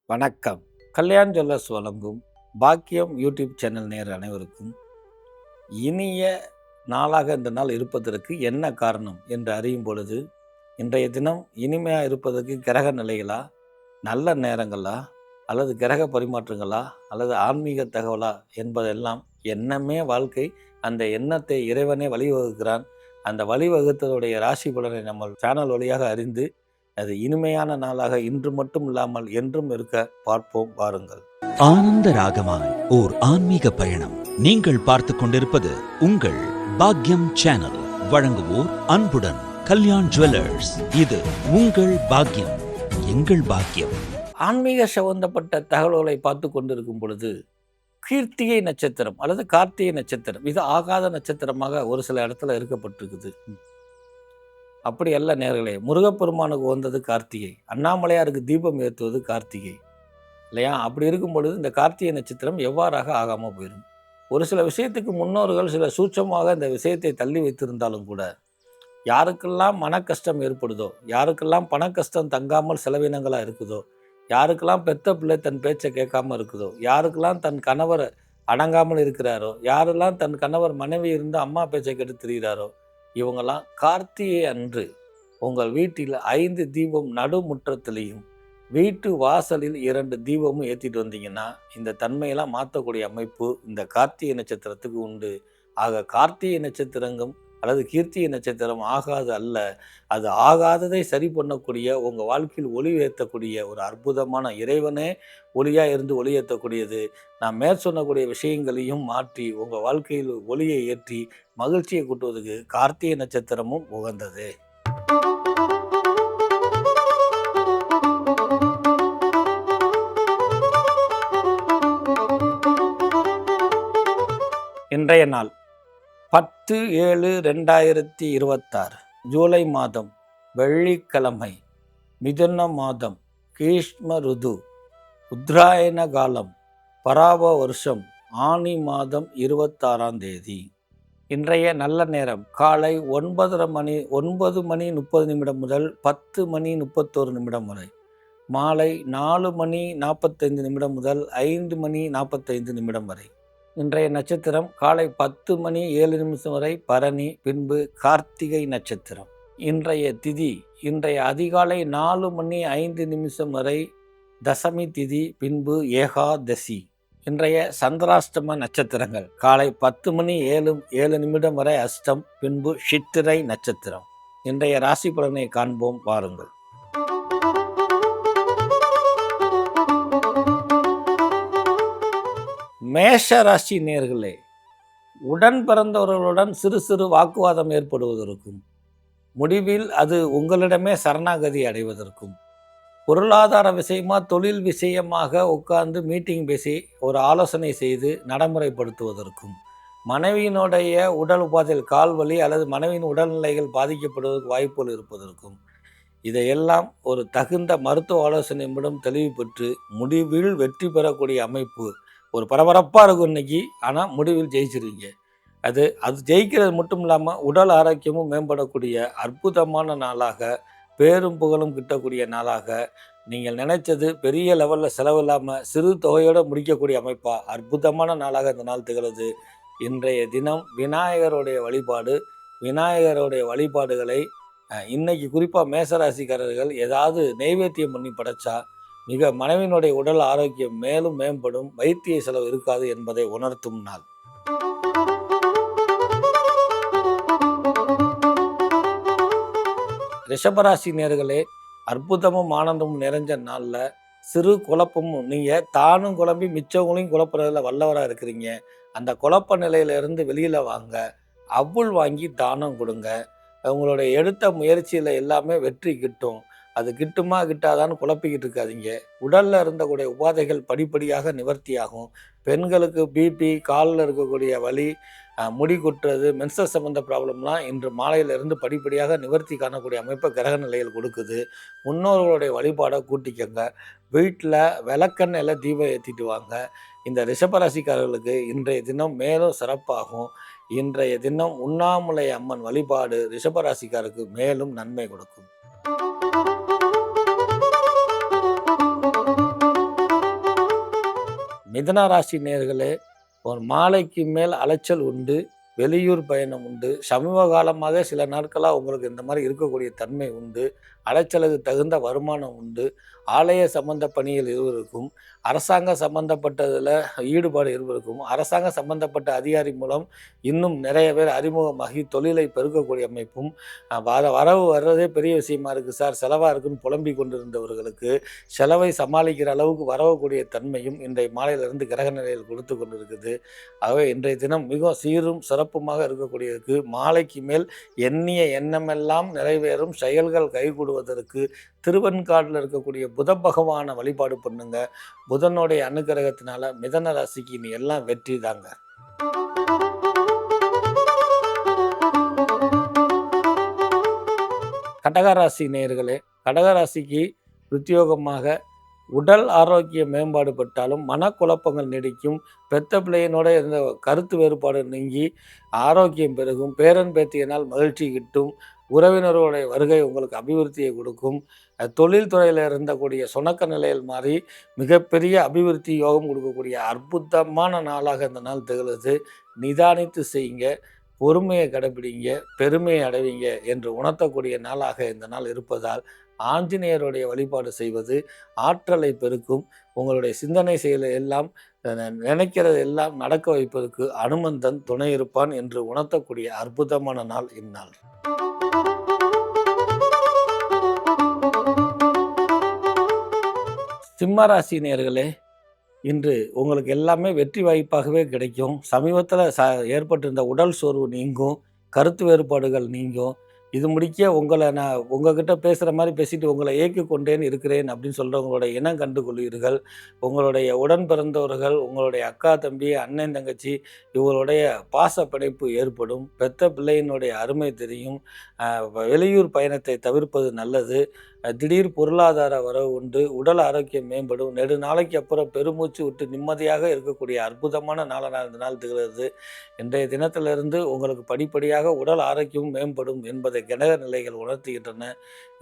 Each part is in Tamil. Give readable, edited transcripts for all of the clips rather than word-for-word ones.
வணக்கம். கல்யாண் ஜுவல்லர்ஸ் வழங்கும் பாக்கியம் யூடியூப் சேனல் நேயர் அனைவருக்கும் இனிய நாளாக இந்த நாள் இருப்பதற்கு என்ன காரணம் என்று அறியும் பொழுது, இன்றைய தினம் இனிமையாக இருப்பதற்கு கிரக நிலைகளா, நல்ல நேரங்களா, அல்லது கிரக பரிமாற்றங்களா, அல்லது ஆன்மீக தகவலா என்பதெல்லாம் எண்ணமே வாழ்க்கை. அந்த எண்ணத்தை இறைவனே வழிவகுக்கிறான். அந்த வழிவகுத்ததுடைய ராசி பலனை நம்ம சேனல் வழியாக அறிந்து அது இனிமையான நாளாக இன்று மட்டும் இல்லாமல் என்றும் இருக்க பார்ப்போம் வாருங்கள். ஆனந்த ராகமாய் ஓர் ஆன்மீக பயணம். நீங்கள் பார்த்து கொண்டிருப்பது உங்கள் பாக்யம் சேனல். வழங்குவோர் அன்புடன் கல்யாண் ஜுவல்லர்ஸ். இது உங்கள் பாக்யம், எங்கள் பாக்கியம். ஆன்மீக சம்பந்தப்பட்ட தகவல்களை பார்த்து கொண்டிருக்கும் பொழுது கீர்த்திகை நட்சத்திரம் அல்லது கார்த்திகை நட்சத்திரம் இது ஆகாத நட்சத்திரமாக ஒரு சில இடத்துல இருக்கப்பட்டிருக்குது. அப்படி அல்ல நேர்களே, முருகப்பெருமானுக்கு வந்தது கார்த்திகை, அண்ணாமலையாருக்கு தீபம் ஏற்றுவது கார்த்திகை இல்லையா? அப்படி இருக்கும் பொழுது இந்த கார்த்திகை நட்சத்திரம் எவ்வாறாக ஆகாமல் போயிடும். ஒரு சில விஷயத்துக்கு முன்னோர்கள் சில சூட்சமாக இந்த விஷயத்தை தள்ளி வைத்திருந்தாலும் கூட, யாருக்கெல்லாம் மன கஷ்டம் ஏற்படுதோ, யாருக்கெல்லாம் பண கஷ்டம் தங்காமல் செலவினங்களாக இருக்குதோ, யாருக்கெல்லாம் பெத்த பிள்ளை தன் பேச்சை கேட்காமல் இருக்குதோ, யாருக்கெல்லாம் தன் கணவர் அடங்காமல் இருக்கிறாரோ, யாரெல்லாம் தன் கணவர் மனைவி இருந்து அம்மா பேச்சை கெட்டு திரிகிறாரோ, இவங்கெல்லாம் கார்த்திகை அன்று உங்கள் வீட்டில் 5 தீபம் நடுமுற்றத்திலையும் வீட்டு வாசலில் 2 தீபமும் ஏற்றிட்டு வந்தீங்கன்னா இந்த தன்மையெல்லாம் மாற்றக்கூடிய அமைப்பு இந்த கார்த்திகை நட்சத்திரத்துக்கு உண்டு. ஆக கார்த்திகை நட்சத்திரங்கும் அல்லது கீர்த்திகை நட்சத்திரம் ஆகாது அல்ல, அது ஆகாததை சரி பண்ணக்கூடிய உங்கள் வாழ்க்கையில் ஒளி ஏற்றக்கூடிய ஒரு அற்புதமான இறைவனே ஒளியாக இருந்து ஒளி ஏற்றக்கூடியது. நான் மேற் சொன்னக்கூடிய விஷயங்களையும் மாற்றி உங்கள் வாழ்க்கையில் ஒளியை ஏற்றி மகிழ்ச்சியை கூட்டுவதற்கு கார்த்திகை நட்சத்திரமும் உகந்தது. இன்றைய நாள் 10/7/2026 ஜூலை மாதம் வெள்ளிக்கிழமை, மிதுன மாதம், கிரீஷ்ம ருது, உத்தராயண காலம், பராப வருஷம், ஆனி மாதம் 26ஆம் தேதி. இன்றைய நல்ல நேரம் காலை 9:30 முதல் 10:31 வரை, மாலை 4:45 முதல் 5:45 வரை. இன்றைய நட்சத்திரம் காலை 10:07 வரை பரணி, பின்பு கார்த்திகை நட்சத்திரம். இன்றைய திதி இன்றைய அதிகாலை 4:05 வரை தசமி திதி, பின்பு ஏகாதசி. இன்றைய சந்திராஷ்டம நட்சத்திரங்கள் காலை 10:07 வரை அஷ்டம், பின்பு சித்திரை நட்சத்திரம். இன்றைய ராசி பலனை காண்போம் வாருங்கள். மேஷ ராசி நேயர்களே, உடன் பிறந்தவர்களுடன் சிறு சிறு வாக்குவாதம் ஏற்படுவதற்கும், முடிவில் அது உங்களிடமே சரணாகதி அடைவதற்கும், பொருளாதார விஷயமா தொழில் விஷயமாக உட்கார்ந்து மீட்டிங் பேசி ஒரு ஆலோசனை செய்து நடைமுறைப்படுத்துவதற்கும், மனைவியினுடைய உடல் உபாதையில் கால்வலி அல்லது மனைவியின் உடல்நிலைகள் பாதிக்கப்படுவதற்கு வாய்ப்புகள் இருப்பதற்கும், இதையெல்லாம் ஒரு தகுந்த மருத்துவ ஆலோசனை மூலம் தெளிவு பெற்று முடிவில் வெற்றி பெறக்கூடிய அமைப்பு. ஒரு பரபரப்பாக இருக்கும் இன்னைக்கு, ஆனால் முடிவில் ஜெயிச்சிருவீங்க. அது ஜெயிக்கிறது மட்டும் இல்லாமல் உடல் ஆரோக்கியமும் மேம்படக்கூடிய அற்புதமான நாளாக, பேரும் புகழும் கிட்டக்கூடிய நாளாக, நீங்கள் நினைச்சது பெரிய லெவலில் செலவு இல்லாமல் சிறு தொகையோடு முடிக்கக்கூடிய அமைப்பாக அற்புதமான நாளாக இந்த நாள் திகழுது. இன்றைய தினம் விநாயகருடைய வழிபாடுகளை இன்னைக்கு குறிப்பாக மேசராசிக்காரர்கள் ஏதாவது நைவேத்தியம் பண்ணி படைச்சா மிக மனைவியினுடைய உடல் ஆரோக்கியம் மேலும் மேம்படும், வைத்திய செலவு இருக்காது என்பதை உணர்த்தும் நாள். ரிஷபராசி நேயர்களே, அற்புதமும் ஆனந்தமும் நிறைஞ்ச நாளில் சிறு குழப்பமும், நீங்கள் தானும் குழம்பி மிச்சவங்களையும் குழப்பறதுல வல்லவராக இருக்கிறீங்க. அந்த குழப்ப நிலையிலிருந்து வெளியில் வாங்க, அவுள் வாங்கி தானம் கொடுங்க. உங்களுடைய எடுத்த முயற்சியில் எல்லாமே வெற்றி கிட்டும். அது கிட்டுமா கிட்டாதான்னு குழப்பிக்கிட்டு இருக்காதீங்க. உடலில் இருந்தக்கூடிய உபாதைகள் படிப்படியாக நிவர்த்தியாகும். பெண்களுக்கு பிபி, காலில் இருக்கக்கூடிய வலி, முடி கொட்டுறது, மென்சஸ் சம்மந்த ப்ராப்ளம்லாம் இன்று மாலையிலிருந்து படிப்படியாக நிவர்த்தி காணக்கூடிய அமைப்பை கிரக நிலையில் கொடுக்குது. முன்னோர்களுடைய வழிபாடை கூட்டிக்கங்க. வீட்டில் விளக்கெண்ணெயில் தீபம் ஏற்றிட்டு வாங்க. இந்த ரிஷபராசிக்காரர்களுக்கு இன்றைய தினம் மேலும் சிறப்பாகும். இன்றைய தினம் உண்ணாமுலை அம்மன் வழிபாடு ரிஷபராசிக்காருக்கு மேலும் நன்மை கொடுக்கும். மிதன ராசி நேயர்களே, ஒரு மாலைக்கு மேல் அலைச்சல் உண்டு, வெளியூர் பயணம் உண்டு. சமீப காலமாக சில நாட்களா உங்களுக்கு இந்த மாரி இருக்கக்கூடிய தன்மை உண்டு. அலைச்சலுக்கு தகுந்த வருமானம் உண்டு. ஆலய சம்பந்த பணிகள் இருவருக்கும், அரசாங்க சம்பந்தப்பட்டதில ஈடுபாடு இருவருக்கும், அரசாங்க சம்பந்தப்பட்ட அதிகாரி மூலம் இன்னும் நிறைய பேர் அறிமுகமாகி தொழிலை பெருக்கக்கூடிய அமைப்பும், வரவு வர்றதே பெரிய விஷயமா இருக்குது சார், செலவா இருக்குன்னு புலம்பிக் கொண்டிருந்தவர்களுக்கு, செலவை சமாளிக்கிற அளவுக்கு வரவக்கூடிய தன்மையும் இன்றைய மாலையிலிருந்து கிரக நிலையில் கொடுத்து கொண்டிருக்குது. ஆகவே இன்றைய தினம் மிகவும் சீரும் சிறப்புமாக இருக்கக்கூடியதுக்கு, மாலைக்கு மேல் எண்ணிய எண்ணமெல்லாம் நிறைவேறும், செயல்கள் கைகூடுவதற்கு திருவெண்காட்டில் இருக்கக்கூடிய புத பகவானை வழிபாடு பண்ணுங்க. புதனுடைய அனுக்கிரகத்தினால மிதன ராசிக்கு இனி எல்லாம் வெற்றி தாங்க. கடகராசி நேயர்களே, கடகராசிக்கு உத்தியோகமாக உடல் ஆரோக்கிய மேம்பாடு பெற்றாலும் மனக்குழப்பங்கள் நீடிக்கும். பெத்த பிள்ளையினோட இருந்த கருத்து வேறுபாடு நீங்கி ஆரோக்கியம் பெருகும். பேரன் பேத்தியினால் மகிழ்ச்சி கிட்டும். உறவினர்களுடைய வருகை உங்களுக்கு அபிவிருத்தியை கொடுக்கும். தொழில் துறையில் இருந்தக்கூடிய சுணக்க நிலையில் மாறி மிகப்பெரிய அபிவிருத்தி யோகம் கொடுக்கக்கூடிய அற்புதமான நாளாக இந்த நாள் திகழுது. நிதானித்து செய்யுங்க, பொறுமையை கடைபிடிங்க, பெருமையை அடைவீங்க என்று உணர்த்தக்கூடிய நாளாக இந்த நாள் இருப்பதால் ஆஞ்சநேயருடைய வழிபாடு செய்வது ஆற்றலை பெருக்கும். உங்களுடைய சிந்தனை செயலை எல்லாம் நினைக்கிறது எல்லாம் நடக்க வைப்பதற்கு அனுமந்தன் துணை இருப்பான் என்று உணர்த்தக்கூடிய அற்புதமான நாள் இந்நாள். சிம்மராசி நேயர்களே, இன்று உங்களுக்கு எல்லாமே வெற்றி வாய்ப்பாகவே கிடைக்கும். சமீபத்தில் ஏற்பட்டிருந்த உடல் சோர்வு நீங்கும், கருத்து வேறுபாடுகள் நீங்கும். இது முடிக்க உங்களை நான் உங்ககிட்ட பேசுகிற மாதிரி பேசிட்டு உங்களை ஏக்கி கொண்டேன் இருக்கிறேன் அப்படின்னு சொல்கிறவங்களோட இனம் கண்டு கொள்வீர்கள். உங்களுடைய உடன் பிறந்தவர்கள், உங்களுடைய அக்கா தம்பி, அண்ணன் தங்கச்சி இவங்களுடைய பாச பிணைப்பு ஏற்படும். பெத்த பிள்ளையினுடைய அருமை தெரியும். வெளியூர் பயணத்தை தவிர்ப்பது நல்லது. திடீர் பொருளாதார வரவு உண்டு. உடல் ஆரோக்கியம் மேம்படும். நெடுநாளைக்கு அப்புறம் பெருமூச்சு விட்டு நிம்மதியாக இருக்கக்கூடிய அற்புதமான நாளாக இந்த நாள் திகழ்கிறது. இன்றைய தினத்திலிருந்து உங்களுக்கு படிப்படியாக உடல் ஆரோக்கியமும் மேம்படும் என்பதை கிரக நிலைகள் உணர்த்துகின்றன.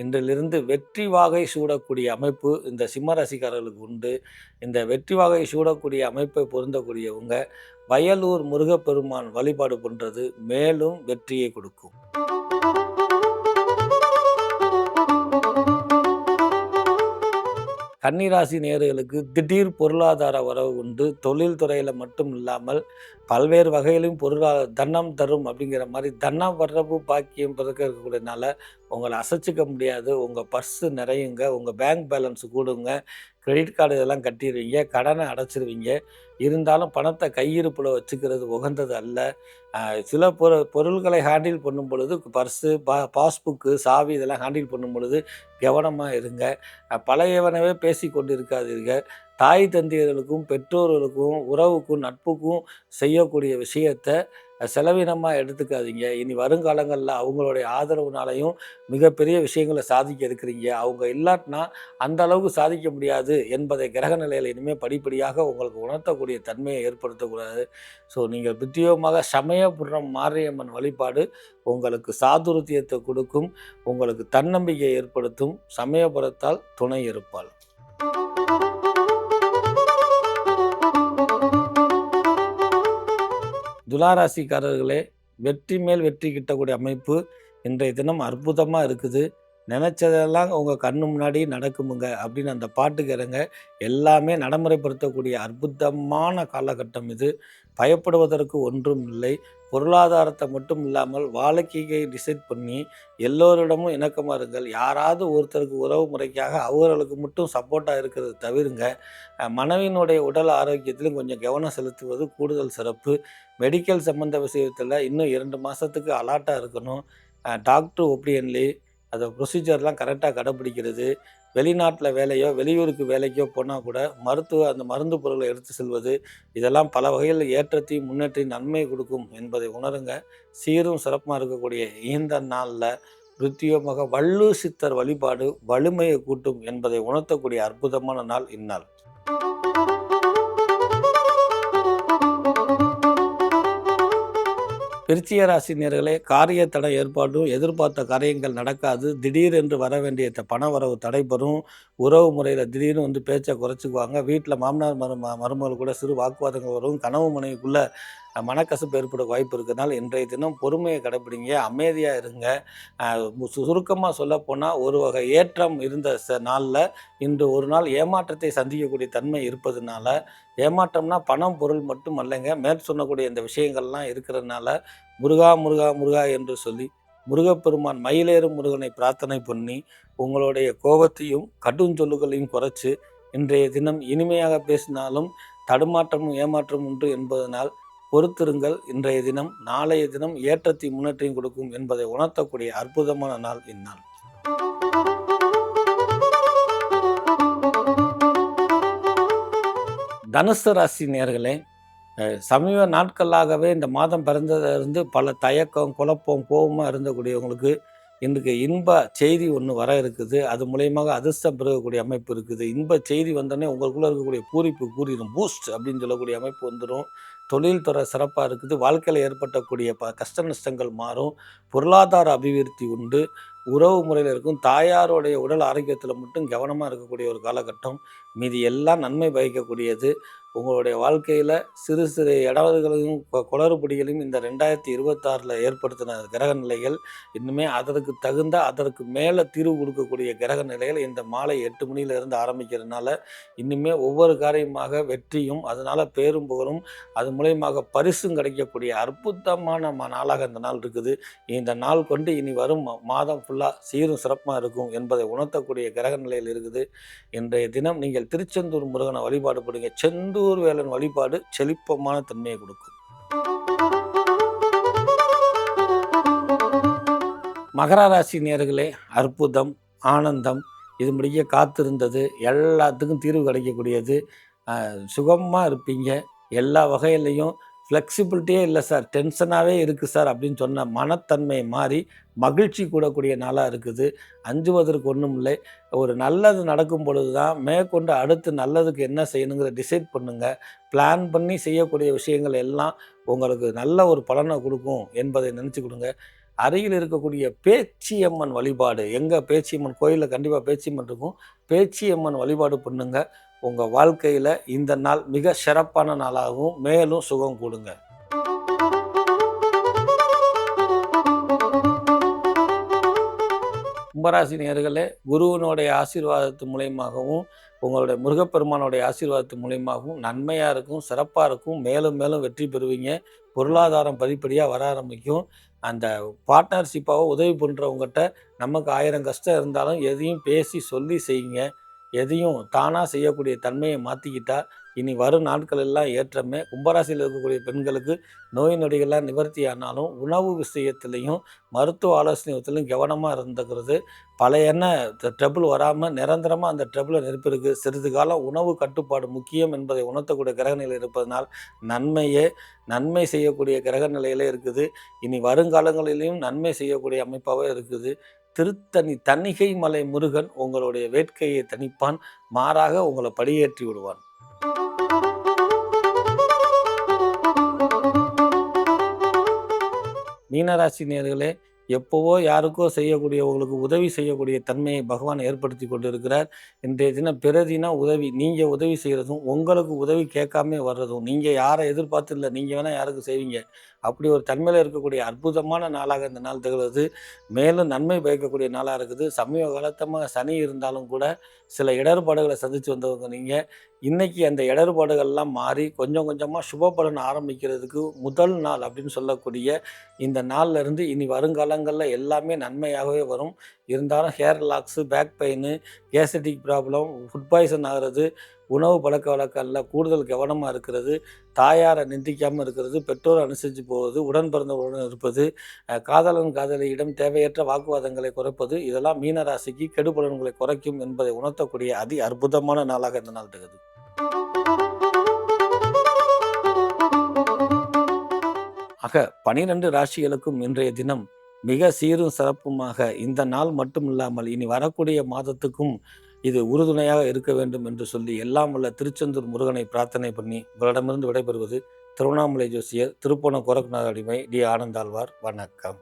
இன்றிலிருந்து வெற்றி வாகை சூடக்கூடிய அமைப்பு இந்த சிம்மராசிக்காரர்களுக்கு உண்டு. இந்த வெற்றி வாகை சூடக்கூடிய அமைப்பை பொருந்தக்கூடியவங்க வயலூர் முருகப்பெருமான் வழிபாடு பண்ணுறது மேலும் வெற்றியை கொடுக்கும். கன்னிராசி நேயர்களுக்கு திடீர் பொருளாதார வரவு உண்டு. தொழில் துறையில் மட்டும் இல்லாமல் பல்வேறு வகையிலும் தன்னம் தரும் அப்படிங்கிற மாதிரி தன்னம் வர்றப்பு பாக்கியம் பிறக்க இருக்கக்கூடியனால உங்களை அசைச்சிக்க முடியாது. உங்கள் பர்ஸு நிறையுங்க, உங்கள் பேங்க் பேலன்ஸ் கூடுங்க, கிரெடிட் கார்டு இதெல்லாம் கட்டிடுவீங்க, கடனை அடைச்சிருவீங்க. இருந்தாலும் பணத்தை கையிருப்பில் வச்சுக்கிறது உகந்தது அல்ல. சில பொருள்களை ஹேண்டில் பண்ணும் பொழுது பர்ஸு, பாஸ்புக்கு, சாவி இதெல்லாம் ஹேண்டில் பண்ணும் பொழுது கவனமாக இருங்க. பழையவனவே பேசி கொண்டு இருக்காதீர்கள். தாய் தந்தையர்களுக்கும் பெற்றோர்களுக்கும் உறவுக்கும் நட்புக்கும் செய்யக்கூடிய விஷயத்தை செலவினமாக எடுத்துக்காதீங்க. இனி வருங்காலங்களில் அவங்களுடைய ஆதரவுனாலையும் மிகப்பெரிய விஷயங்களை சாதிக்க இருக்கிறீங்க. அவங்க இல்லாட்டினா அந்த அளவுக்கு சாதிக்க முடியாது என்பதை கிரக நிலையில் இனிமேல் படிப்படியாக உங்களுக்கு உணர்த்தக்கூடிய தன்மையை ஏற்படுத்தக்கூடாது. ஸோ நீங்கள் பிரத்யேகமாக சமயபுரம் மாரியம்மன் வழிபாடு உங்களுக்கு சாதுரியத்தை கொடுக்கும், உங்களுக்கு தன்னம்பிக்கை ஏற்படுத்தும். சமயபுரத்தால் துணை இருப்பாள். துளாராசிக்காரர்களே, வெற்றி மேல் வெற்றி கிட்டக்கூடிய அமைப்பு இன்றைய தினம் அற்புதமாக இருக்குது. நினச்சதெல்லாம் உங்கள் கண்ணு முன்னாடி நடக்குமுங்க அப்படின்னு அந்த பாட்டுக்கு இறங்க எல்லாமே நடைமுறைப்படுத்தக்கூடிய அற்புதமான காலகட்டம் இது. பயப்படுவதற்கு ஒன்றும் இல்லை. பொருளாதாரத்தை மட்டும் இல்லாமல் வாழ்க்கையை டிசைட் பண்ணி எல்லோரிடமும் இணக்கமாக இருங்கள். யாராவது ஒருத்தருக்கு உறவு முறைக்காக அவர்களுக்கு மட்டும் சப்போர்ட்டாக இருக்கிறது தவிருங்க. மனைவியினுடைய உடல் ஆரோக்கியத்திலும் கொஞ்சம் கவனம் செலுத்துவது கூடுதல் சிறப்பு. மெடிக்கல் சம்மந்த விஷயத்தில் இன்னும் 2 மாதத்துக்கு அலாட்டாக இருக்கணும். டாக்டர் ஒப்பீனியன்லி அதை ப்ரொசீஜர்லாம் கரெக்டாக கடைப்பிடிக்கிறது. வெளிநாட்டில் வேலையோ வெளியூருக்கு வேலைக்கோ போனால் கூட அந்த மருந்து பொருளை எடுத்து செல்வது இதெல்லாம் பல வகையில் ஏற்றத்தையும் முன்னேற்றையும் நன்மையை கொடுக்கும் என்பதை உணருங்க. சீரும் சிறப்பாக இருக்கக்கூடிய இந்த நாளில் பிரத்யேகமாக வள்ளூர் சித்தர் வழிபாடு வலிமையை கூட்டும் என்பதை உணர்த்தக்கூடிய அற்புதமான நாள் இந்நாள். விருச்சிக ராசினியர்களே, காரிய தடை ஏற்பாடும், எதிர்பார்த்த காரியங்கள் நடக்காது. திடீரென்று வர வேண்டிய பண வரவு தடைபெறும். உறவு முறையில் திடீர்னு பேச்சை குறைச்சிக்குவாங்க. வீட்டில் மாமனார் மருமகள் கூட சிறு வாக்குவாதங்கள் வரும். கணவு மனைவிக்குள்ள மனக்கசப்பு ஏற்பட வாய்ப்பு இருக்கிறதுனால இன்றைய தினம் பொறுமையை கடைப்பிடிங்க, அமைதியாக இருங்க. சுருக்கமாக சொல்லப்போனால் ஒரு வகை ஏற்றம் இருந்த நாளில் இன்று ஒரு நாள் ஏமாற்றத்தை சந்திக்கக்கூடிய தன்மை இருப்பதுனால, ஏமாற்றம்னா பணம் பொருள் மட்டும் அல்லங்க, மேற் சொன்னக்கூடிய இந்த விஷயங்கள்லாம் இருக்கிறதுனால முருகா முருகா முருகா என்று சொல்லி முருகப்பெருமான் மயிலேறும் முருகனை பிரார்த்தனை பண்ணி உங்களுடைய கோபத்தையும் கடுஞ்சொல்லுகளையும் குறைச்சி இன்றைய தினம் இனிமையாக பேசினாலும் தடுமாற்றமும் ஏமாற்றம் உண்டு என்பதனால் பொறுத்திருங்கள். இன்றைய தினம் நாளைய தினம் ஏற்றத்தையும் முன்னேற்றையும் கொடுக்கும் என்பதை உணர்த்தக்கூடிய அற்புதமான நாள் இந்நாள். தனுசு ராசி நேயர்களே, சமீப நாட்களாகவே இந்த மாதம் பிறந்ததிலிருந்து பல தயக்கம், குழப்பம், கோபமாக இருந்தக்கூடியவங்களுக்கு இன்றைக்கு இன்ப செய்தி ஒன்று வர இருக்குது. அது மூலயமாக அதிர்ஷ்டம் பெறக்கூடிய அமைப்பு இருக்குது. இன்ப செய்தி வந்தோடனே உங்களுக்குள்ளே இருக்கக்கூடிய பூரிப்பு கூறிடும், பூஸ்ட் அப்படின்னு சொல்லக்கூடிய அமைப்பு வந்துடும். தொழில் துறை சிறப்பாக இருக்குது. வாழ்க்கையில் ஏற்பட்டக்கூடிய கஷ்ட நஷ்டங்கள் மாறும். பொருளாதார அபிவிருத்தி உண்டு. உறவு முறையில் இருக்கும். தாயாருடைய உடல் ஆரோக்கியத்தில் மட்டும் கவனமாக இருக்கக்கூடிய ஒரு காலகட்டம். மீதி எல்லாம் நன்மை பயக்கக்கூடியது. உங்களுடைய வாழ்க்கையில் சிறு சிறு இடவர்களையும் குளறுபடிகளையும் இந்த 2026 ஏற்படுத்தின கிரக நிலைகள் இன்னுமே அதற்கு தகுந்த அதற்கு மேலே தீர்வு கொடுக்கக்கூடிய கிரக நிலைகள் இந்த மாலை 8 மணியிலிருந்து ஆரம்பிக்கிறதுனால இன்னுமே ஒவ்வொரு காரியமாக வெற்றியும் அதனால் பேரும் புகழும் அது மூலயமாக பரிசும் கிடைக்கக்கூடிய அற்புதமான நாளாக இந்த நாள் இருக்குது. இந்த நாள் கொண்டு இனி வரும் மாதம் ஃபுல்லாக சீரும் சிறப்பாக இருக்கும் என்பதை உணர்த்தக்கூடிய கிரக நிலையில் இருக்குது. இன்றைய தினம் நீங்கள் திருச்செந்தூர் முருகனை வழிபாடு பண்ணுங்க. செந்தூர் வேலன் வழிபாடு செழிப்பமான தன்மையை கொடுக்கும். மகர ராசி நேயர்களே, அற்புதம், ஆனந்தம், இது முடிய காத்திருந்தது எல்லாத்துக்கும் தீர்வு கிடைக்கக்கூடியது. சுகமாக இருப்பீங்க. எல்லா வகையிலையும் ஃப்ளெக்சிபிலிட்டியே இல்லை சார், டென்ஷனாகவே இருக்குது சார் அப்படின்னு சொன்ன மனத்தன்மை மாறி மகிழ்ச்சி கூடக்கூடிய நாளாக இருக்குது. அஞ்சுவதற்கு ஒன்றும் இல்லை. ஒரு நல்லது நடக்கும் பொழுது தான் மேற்கொண்டு அடுத்து நல்லதுக்கு என்ன செய்யணுங்கிற டிசைட் பண்ணுங்கள். பிளான் பண்ணி செய்யக்கூடிய விஷயங்கள் எல்லாம் உங்களுக்கு நல்ல ஒரு பலனை கொடுக்கும் என்பதை நினச்சி கொடுங்க. அருகில் இருக்கக்கூடிய பேச்சியம்மன் வழிபாடு, எங்கள் பேச்சியம்மன் கோயிலில் கண்டிப்பாக பேச்சியம்மன் இருக்கும், பேச்சியம்மன் வழிபாடு பண்ணுங்க. உங்கள் வாழ்க்கையில் இந்த நாள் மிக சிறப்பான நாளாகவும் மேலும் சுகம் கொடுங்க. கும்பராசி நேயர்களே, குருவனுடைய ஆசீர்வாதத்து மூலயமாகவும் உங்களுடைய முருகப்பெருமானுடைய ஆசீர்வாதத்து மூலயமாகவும் நன்மையாக இருக்கும், சிறப்பாக இருக்கும், மேலும் மேலும் வெற்றி பெறுவீங்க. பொருளாதாரம் படிப்படியாக வர ஆரம்பிக்கும். அந்த பார்ட்னர்ஷிப்பாக உதவி பண்ணுறவங்ககிட்ட நமக்கு 1000 கஷ்டம் இருந்தாலும் எதையும் பேசி சொல்லி செய்யுங்க. எதையும் தானாக செய்யக்கூடிய தன்மையை மாற்றிக்கிட்டா இனி வரும் நாட்கள் எல்லாம் ஏற்றமே. கும்பராசியில் இருக்கக்கூடிய பெண்களுக்கு நோய் நொடிகள்லாம் நிவர்த்தி ஆனாலும் உணவு விஷயத்துலையும் மருத்துவ ஆலோசனையத்திலையும் கவனமாக இருந்துக்கிறது. பழைய ட்ரபிள் வராமல் நிரந்தரமாக அந்த ட்ரபிளை நிரப்பிருக்கு. சிறிது காலம் உணவு கட்டுப்பாடு முக்கியம் என்பதை உணர்த்தக்கூடிய கிரகநிலை இருப்பதனால் நன்மை செய்யக்கூடிய கிரக நிலையிலே இருக்குது. இனி வருங்காலங்களிலையும் நன்மை செய்யக்கூடிய அமைப்பாகவே இருக்குது. திருத்தணி தணிகை மலை முருகன் உங்களுடைய வேட்கையை தணிப்பான். மாறாக உங்களை படியேற்றி விடுவான். மீனராசி நேயர்களே, எப்போவோ யாருக்கோ செய்யக்கூடியவங்களுக்கு உதவி செய்யக்கூடிய தன்மையை பகவான் ஏற்படுத்தி கொண்டு இருக்கிறார். இன்றைய தினம் பிறதினா உதவி, நீங்கள் உதவி செய்கிறதும் உங்களுக்கு உதவி கேட்காம வர்றதும், நீங்கள் யாரை எதிர்பார்த்து இல்லை, நீங்கள் வேணால் யாருக்கு செய்வீங்க, அப்படி ஒரு தன்மையில் இருக்கக்கூடிய அற்புதமான நாளாக இந்த நாள் திகழ்கிறது. மேலும் நன்மை பயக்கக்கூடிய நாளாக இருக்குது. சமீப காலத்தமாக சனி இருந்தாலும் கூட சில இடர்பாடுகளை சந்தித்து வந்தவங்க நீங்கள் இன்றைக்கி அந்த இடர்பாடுகள்லாம் மாறி கொஞ்சம் கொஞ்சமாக சுப பலன் ஆரம்பிக்கிறதுக்கு முதல் நாள் அப்படின்னு சொல்லக்கூடிய இந்த நாளில் இருந்து இனி வருங்காலங்களில் எல்லாமே நன்மையாகவே வரும். இருந்தாலும் hair loss, back pain, gastric problem, food poison ஆகிறது, உணவு பழக்க வழக்கங்களில் கூடுதல் கவனமாக இருக்கிறது, தாயாரை நிந்திக்காமல் இருக்கிறது, பெற்றோர் அனுசரித்து போவது, உடன் பிறந்தவருடன் இருப்பது, காதலன் காதலியிடம் தேவையற்ற வாக்குவாதங்களை குறைப்பது, இதெல்லாம் மீனராசிக்கு கெடுபலன்களை குறைக்கும் என்பதை உணர்த்தக்கூடிய அதி அற்புதமான நாளாக இந்த நாள் திகழ்கிறது. ஆக 12 ராசிகளுக்கும் இன்றைய தினம் மிக சீரும் சிறப்புமாக இந்த நாள் மட்டும் இல்லாமல் இனி வரக்கூடிய மாதத்துக்கும் இது உறுதுணையாக இருக்க வேண்டும் என்று சொல்லி எல்லாம் உள்ள திருச்செந்தூர் முருகனை பிரார்த்தனை பண்ணி உங்களிடமிருந்து விடைபெறுவது திருவண்ணாமலை ஜோசியர், திருப்போணம் கோரக்நாத அடிமை டி ஆனந்தாழ்வார். வணக்கம்.